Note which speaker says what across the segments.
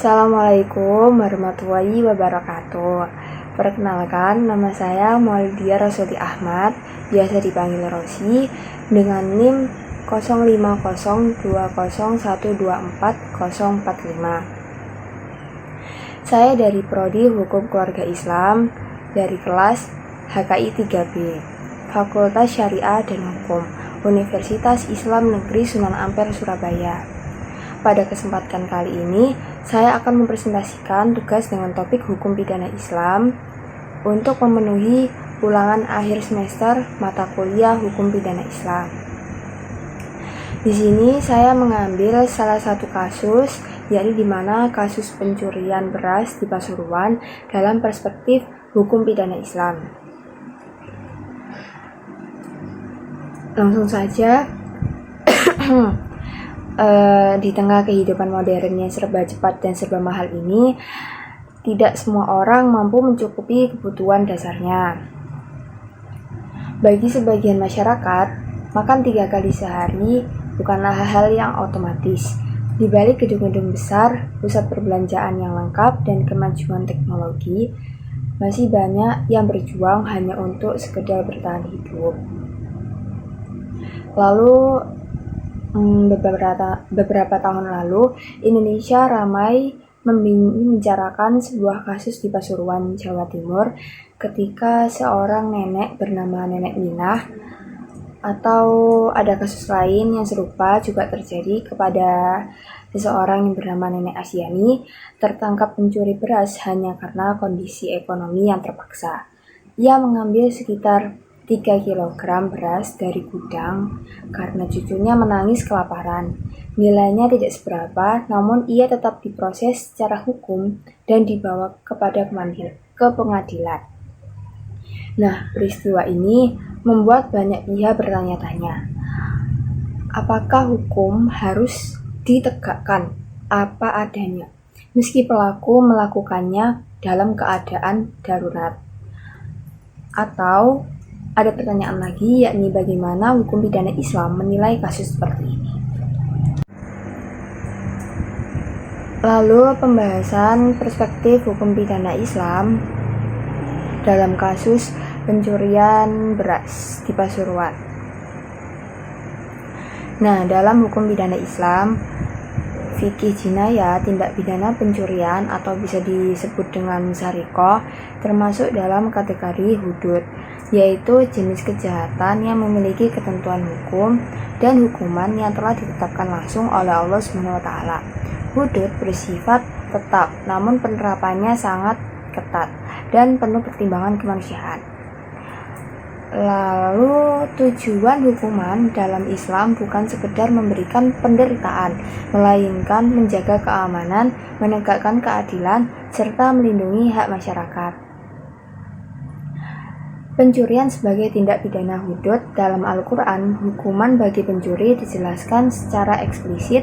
Speaker 1: Assalamualaikum warahmatullahi wabarakatuh. Perkenalkan, nama saya Maulidia Rosati Ahmad, biasa dipanggil Rosi, dengan NIM 050201240045. Saya dari Prodi Hukum Keluarga Islam, dari kelas HKI 3B, Fakultas Syariah dan Hukum, Universitas Islam Negeri Sunan Ampel, Surabaya. Pada kesempatan kali ini, saya akan mempresentasikan tugas dengan topik hukum pidana Islam untuk memenuhi ulangan akhir semester mata kuliah hukum pidana Islam. Di sini saya mengambil salah satu kasus, yakni di mana kasus pencurian beras di Pasuruan dalam perspektif hukum pidana Islam. Langsung saja. Di tengah kehidupan modern yang serba cepat dan serba mahal ini, tidak semua orang mampu mencukupi kebutuhan dasarnya. Bagi sebagian masyarakat, makan 3 kali sehari bukanlah hal yang otomatis. Di balik gedung-gedung besar, pusat perbelanjaan yang lengkap, dan kemajuan teknologi, masih banyak yang berjuang hanya untuk sekedar bertahan hidup. Lalu, beberapa tahun lalu, Indonesia ramai membicarakan sebuah kasus di Pasuruan, Jawa Timur, ketika seorang nenek bernama Nenek Minah, atau ada kasus lain yang serupa juga terjadi kepada seseorang yang bernama Nenek Asyani, tertangkap pencuri beras hanya karena kondisi ekonomi yang terpaksa. Ia mengambil sekitar 3 kg beras dari gudang karena cucunya menangis kelaparan. Nilainya tidak seberapa, namun ia tetap diproses secara hukum dan dibawa ke pengadilan. Nah, peristiwa ini membuat banyak pihak bertanya-tanya, apakah hukum harus ditegakkan apa adanya, meski pelaku melakukannya dalam keadaan darurat? Atau ada pertanyaan lagi, yakni bagaimana hukum pidana Islam menilai kasus seperti ini. Lalu pembahasan perspektif hukum pidana Islam dalam kasus pencurian beras di Pasuruan. Nah, dalam hukum pidana Islam, fikih jinayah, tindak pidana pencurian atau bisa disebut dengan sarikoh, termasuk dalam kategori hudud, yaitu jenis kejahatan yang memiliki ketentuan hukum dan hukuman yang telah ditetapkan langsung oleh Allah SWT. Hudud bersifat tetap, namun penerapannya sangat ketat dan penuh pertimbangan kemanusiaan. Lalu tujuan hukuman dalam Islam bukan sekedar memberikan penderitaan, melainkan menjaga keamanan, menegakkan keadilan, serta melindungi hak masyarakat. Pencurian sebagai tindak pidana hudud dalam Al-Quran, hukuman bagi pencuri dijelaskan secara eksplisit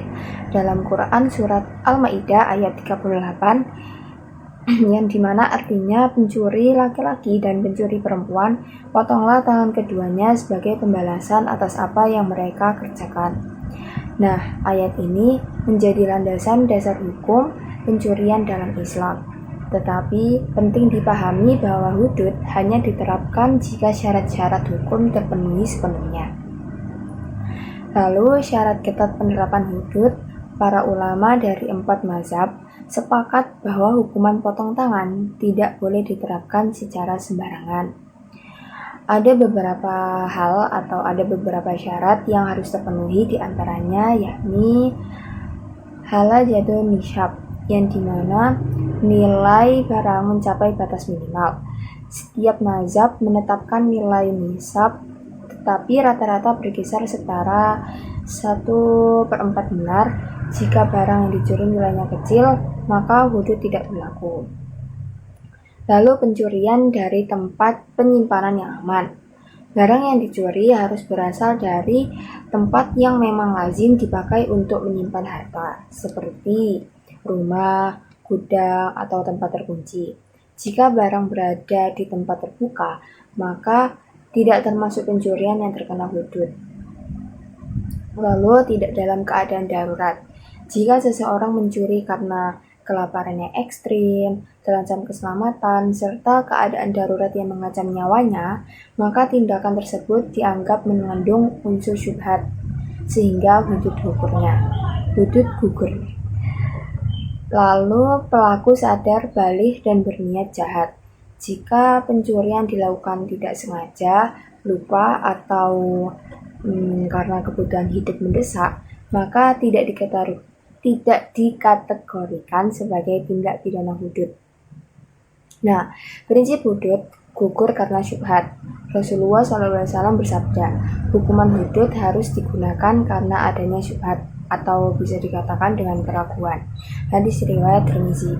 Speaker 1: dalam Quran surat Al-Maidah ayat 38, yang dimana artinya pencuri laki-laki dan pencuri perempuan, potonglah tangan keduanya sebagai pembalasan atas apa yang mereka kerjakan. Nah, ayat ini menjadi landasan dasar hukum pencurian dalam Islam. Tetapi penting dipahami bahwa hudud hanya diterapkan jika syarat-syarat hukum terpenuhi sepenuhnya. Lalu syarat ketat penerapan hudud, para ulama dari 4 mazhab sepakat bahwa hukuman potong tangan tidak boleh diterapkan secara sembarangan. Ada beberapa hal atau ada beberapa syarat yang harus terpenuhi, diantaranya yakni halal jadul nishab, yang dimana nilai barang mencapai batas minimal. Setiap mazhab menetapkan nilai nisab, tetapi rata-rata berkisar setara 1/4 benar. Jika barang yang dicuri nilainya kecil, maka hudud tidak berlaku. Lalu pencurian dari tempat penyimpanan yang aman. Barang yang dicuri harus berasal dari tempat yang memang lazim dipakai untuk menyimpan harta, seperti rumah, gudang, atau tempat terkunci. Jika barang berada di tempat terbuka, maka tidak termasuk pencurian yang terkena hudud. Lalu tidak dalam keadaan darurat. Jika seseorang mencuri karena kelaparan yang ekstrim, terancam keselamatan, serta keadaan darurat yang mengancam nyawanya, maka tindakan tersebut dianggap mengandung unsur syubhat, sehingga hudud gugur. Lalu pelaku sadar balik dan berniat jahat. Jika pencurian dilakukan tidak sengaja, lupa, atau karena kebutuhan hidup mendesak, maka tidak dikategorikan sebagai tindak pidana hudud. Nah, prinsip hudud gugur karena syubhat. Rasulullah SAW bersabda, hukuman hudud harus digunakan karena adanya syubhat, atau bisa dikatakan dengan keraguan. Hadis riwayat Tirmizi.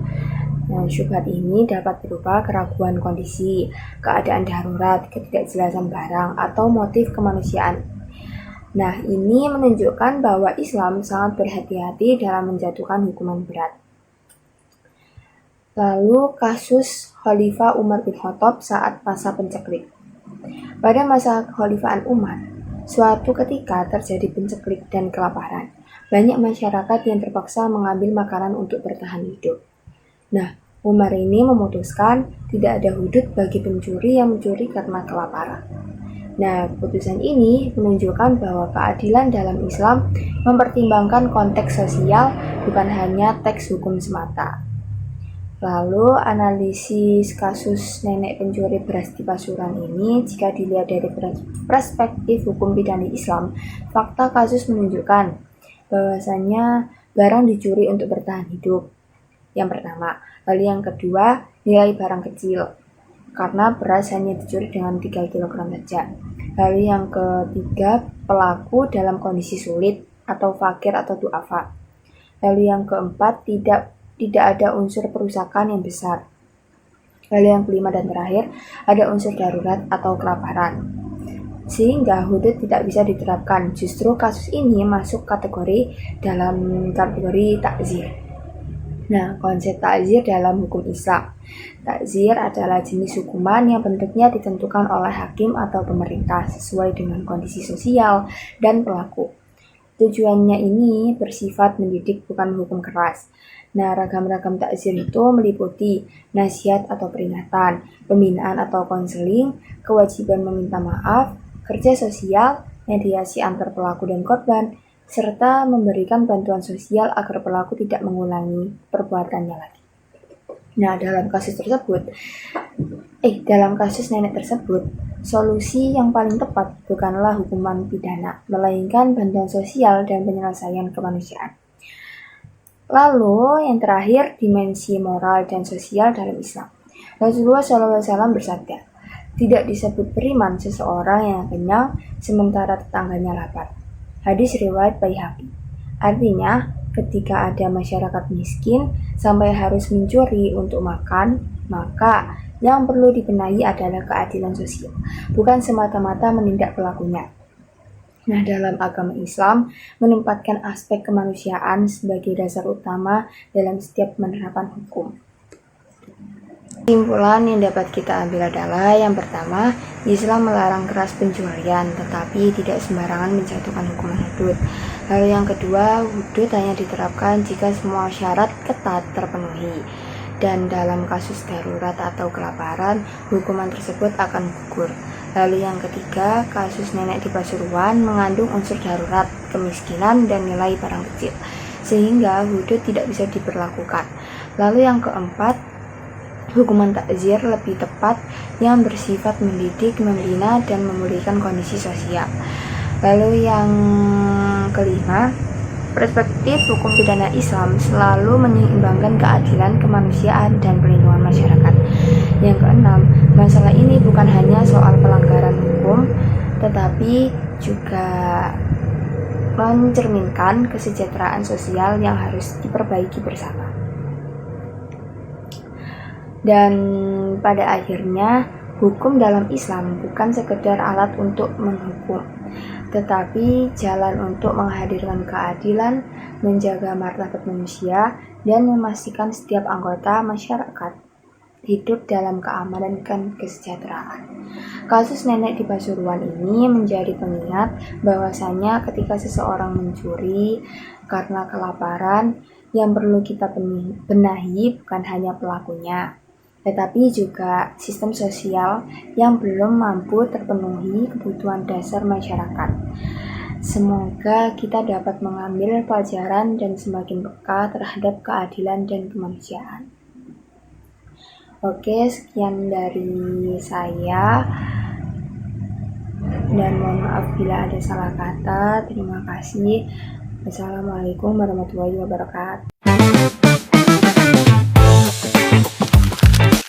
Speaker 1: Syubhat ini dapat berupa keraguan kondisi, keadaan darurat, ketidakjelasan barang, atau motif kemanusiaan. Nah, ini menunjukkan bahwa Islam sangat berhati-hati dalam menjatuhkan hukuman berat. Lalu kasus Khalifah Umar bin Khattab saat masa penceklik. Pada masa Khalifaan Umar, suatu ketika terjadi penceklik dan kelaparan. Banyak masyarakat yang terpaksa mengambil makanan untuk bertahan hidup. Nah, Umar ini memutuskan tidak ada hudud bagi pencuri yang mencuri karena kelaparan. Nah, keputusan ini menunjukkan bahwa keadilan dalam Islam mempertimbangkan konteks sosial, bukan hanya teks hukum semata. Lalu, analisis kasus nenek pencuri beras di Pasuruan ini, jika dilihat dari perspektif hukum pidana Islam, fakta kasus menunjukkan bahwasannya barang dicuri untuk bertahan hidup. Yang pertama. Lalu yang kedua, nilai barang kecil, karena beras hanya dicuri dengan 3 kg saja. Lalu yang ketiga, pelaku dalam kondisi sulit atau fakir atau du'afa. Lalu yang keempat, tidak ada unsur perusakan yang besar. Lalu yang kelima dan terakhir, ada unsur darurat atau kelaparan. Sehingga hudud tidak bisa diterapkan. Justru kasus ini masuk dalam kategori takzir. Nah, konsep takzir dalam hukum Islam. Takzir adalah jenis hukuman yang bentuknya ditentukan oleh hakim atau pemerintah sesuai dengan kondisi sosial dan pelaku. Tujuannya ini bersifat mendidik, bukan hukum keras. Nah, ragam-ragam takzir itu meliputi nasihat atau peringatan, pembinaan atau konseling, kewajiban meminta maaf, kerja sosial, mediasi antar pelaku dan korban, serta memberikan bantuan sosial agar pelaku tidak mengulangi perbuatannya lagi. Nah, dalam kasus nenek tersebut, solusi yang paling tepat bukanlah hukuman pidana, melainkan bantuan sosial dan penyelesaian kemanusiaan. Lalu, yang terakhir, dimensi moral dan sosial dalam Islam. Rasulullah SAW bersabda, tidak disebut beriman seseorang yang kenyang sementara tetangganya lapar. Hadis riwayat Baihaqi. Artinya, ketika ada masyarakat miskin sampai harus mencuri untuk makan, maka yang perlu dibenahi adalah keadilan sosial, bukan semata-mata menindak pelakunya. Nah, dalam agama Islam menempatkan aspek kemanusiaan sebagai dasar utama dalam setiap penerapan hukum. Kesimpulan yang dapat kita ambil adalah yang pertama, Islam melarang keras pencurian, tetapi tidak sembarangan menjatuhkan hukuman hudud. Lalu yang kedua, hudud hanya diterapkan jika semua syarat ketat terpenuhi. Dan dalam kasus darurat atau kelaparan, hukuman tersebut akan gugur. Lalu yang ketiga, kasus nenek di Pasuruan mengandung unsur darurat, kemiskinan, dan nilai barang kecil, sehingga hudud tidak bisa diberlakukan. Lalu yang keempat, hukuman takzir lebih tepat yang bersifat mendidik, membina, dan memulihkan kondisi sosial. Lalu yang kelima, perspektif hukum pidana Islam selalu menyeimbangkan keadilan, kemanusiaan, dan perlindungan masyarakat. Yang keenam, masalah ini bukan hanya soal pelanggaran hukum, tetapi juga mencerminkan kesejahteraan sosial yang harus diperbaiki bersama. Dan pada akhirnya, hukum dalam Islam bukan sekedar alat untuk menghukum, tetapi jalan untuk menghadirkan keadilan, menjaga martabat manusia, dan memastikan setiap anggota masyarakat hidup dalam keamanan dan kesejahteraan. Kasus nenek di Pasuruan ini menjadi pengingat bahwasanya ketika seseorang mencuri karena kelaparan, Yang perlu kita benahi bukan hanya pelakunya, tetapi juga sistem sosial yang belum mampu terpenuhi kebutuhan dasar masyarakat. Semoga kita dapat mengambil pelajaran dan semakin peka terhadap keadilan dan kemanusiaan. Oke, sekian dari saya. Dan mohon maaf bila ada salah kata. Terima kasih. Wassalamualaikum warahmatullahi wabarakatuh.